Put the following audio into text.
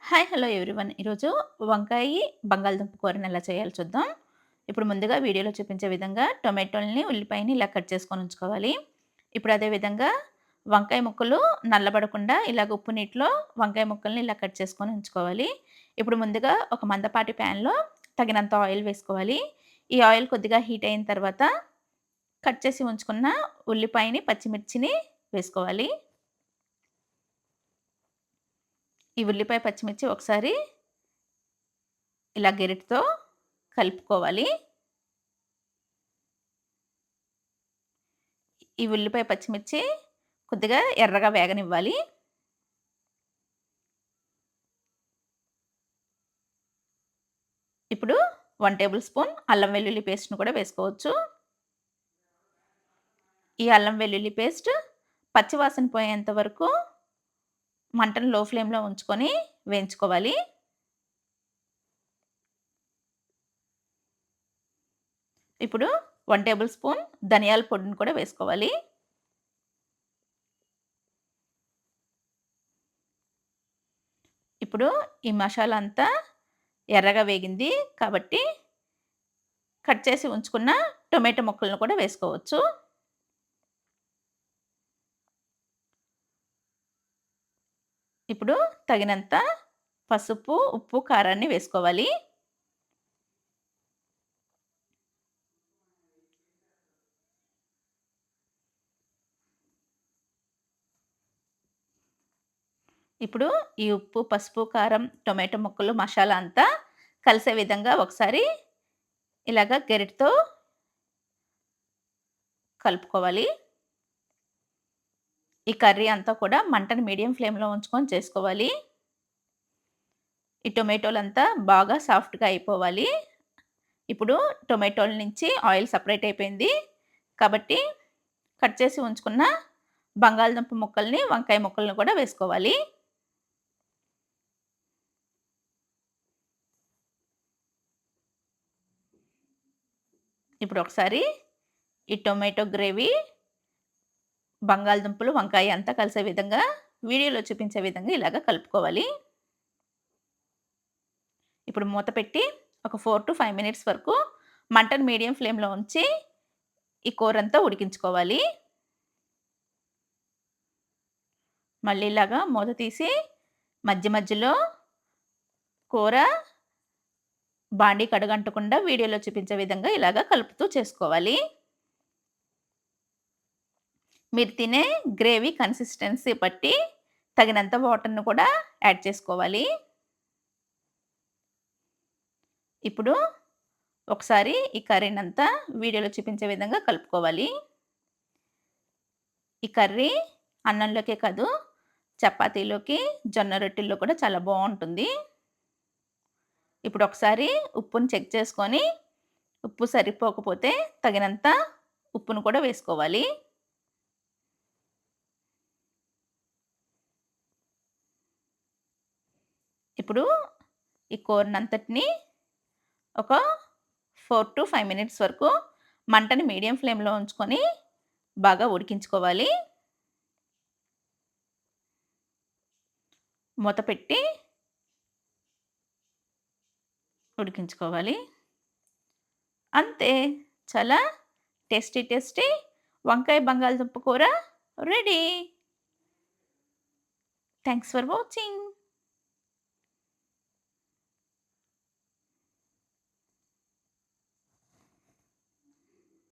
Hi! Hello everyone. ఈరోజు వంకాయి, బంగాళదుంప కూరని ఎలా చేయాలో చూద్దాం. ఇప్పుడు ముందుగా వీడియోలో చూపించే విధంగా టొమాటోల్ని, ఉల్లిపాయని ఇలా కట్ చేసుకొని ఉంచుకోవాలి. ఇప్పుడు అదే విధంగా వంకాయ ముక్కలు నల్లబడకుండా ఇలాగ ఉప్పు నీటిలో వంకాయ ముక్కల్ని ఇలా కట్ చేసుకొని ఉంచుకోవాలి. ఇప్పుడు ముందుగా ఒక మందపాటి ప్యాన్‌లో తగినంత ఆయిల్ వేసుకోవాలి. ఈ ఆయిల్ కొద్దిగా హీట్ అయిన తర్వాత కట్ చేసి ఉంచుకున్న ఉల్లిపాయని, పచ్చిమిర్చిని వేసుకోవాలి. ఈ ఉల్లిపాయ, పచ్చిమిర్చి ఒకసారి ఇలా గెరిటతో కలుపుకోవాలి. ఈ ఉల్లిపాయ, పచ్చిమిర్చి కొద్దిగా ఎర్రగా వేగనివ్వాలి. ఇప్పుడు 1 టేబుల్ స్పూన్ అల్లం వెల్లుల్లి పేస్ట్‌ని కూడా వేసుకోవచ్చు. ఈ అల్లం వెల్లుల్లి పేస్ట్ పచ్చి వాసన పోయేంత వరకు మంటను లో ఫ్లేమ్‌లో ఉంచుకొని వేయించుకోవాలి. ఇప్పుడు 1 టేబుల్ స్పూన్ ధనియాల పొడిని కూడా వేసుకోవాలి. ఇప్పుడు ఈ మసాలా అంతా ఎర్రగా వేగింది కాబట్టి కట్ చేసి ఉంచుకున్న టొమాటో ముక్కలను కూడా వేసుకోవచ్చు. ఇప్పుడు తగినంత పసుపు, ఉప్పు, కారాన్ని వేసుకోవాలి. ఇప్పుడు ఈ ఉప్పు, పసుపు, కారం, టొమాటో ముక్కలు, మసాలా అంతా కలిసే విధంగా ఒకసారి ఇలాగ గరిటెతో కలుపుకోవాలి. ఈ కర్రీ అంతా కూడా మంటని మీడియం ఫ్లేమ్‌లో ఉంచుకొని చేసుకోవాలి. ఈ టొమాటోలంతా బాగా సాఫ్ట్‌గా అయిపోవాలి. ఇప్పుడు టొమాటోల నుంచి ఆయిల్ సెపరేట్ అయిపోయింది. కాబట్టి కట్ చేసి ఉంచుకున్న బంగాళదుంప ముక్కల్ని, వంకాయ ముక్కల్ని కూడా వేసుకోవాలి. ఇప్పుడు ఒకసారి ఈ టొమాటో గ్రేవీ, బంగాళదుంపలు, వంకాయ అంతా కలిసే విధంగా వీడియోలో చూపించే విధంగా ఇలాగ కలుపుకోవాలి. ఇప్పుడు మూత పెట్టి ఒక 4-5 మినిట్స్ వరకు మంటను మీడియం ఫ్లేమ్‌లో ఉంచి ఈ కూరంతా ఉడికించుకోవాలి. మళ్ళీ ఇలాగా మూత తీసి మధ్య మధ్యలో కూర బాండీకి అడుగంటకుండా వీడియోలో చూపించే విధంగా ఇలాగ కలుపుతూ చేసుకోవాలి. మీరు తినే గ్రేవీ కన్సిస్టెన్సీ బట్టి తగినంత వాటర్‌ని కూడా యాడ్ చేసుకోవాలి. ఇప్పుడు ఒకసారి ఈ కర్రీనంతా వీడియోలో చూపించే విధంగా కలుపుకోవాలి. ఈ కర్రీ అన్నంలోకే కాదు, చపాతీలోకి, జొన్న రొట్టెల్లో కూడా చాలా బావుంటుంది. ఇప్పుడు ఒకసారి ఉప్పుని చెక్ చేసుకొని, ఉప్పు సరిపోకపోతే తగినంత ఉప్పును కూడా వేసుకోవాలి. ఇప్పుడు ఈ కూరనంతటిని ఒక 4-5 మినిట్స్ వరకు మంటని మీడియం ఫ్లేమ్‌లో ఉంచుకొని బాగా ఉడికించుకోవాలి. మూత పెట్టి ఉడికించుకోవాలి. అంతే. చాలా టేస్టీ టేస్టీ వంకాయ బంగాళదుంప కూర రెడీ. Thanks for watching.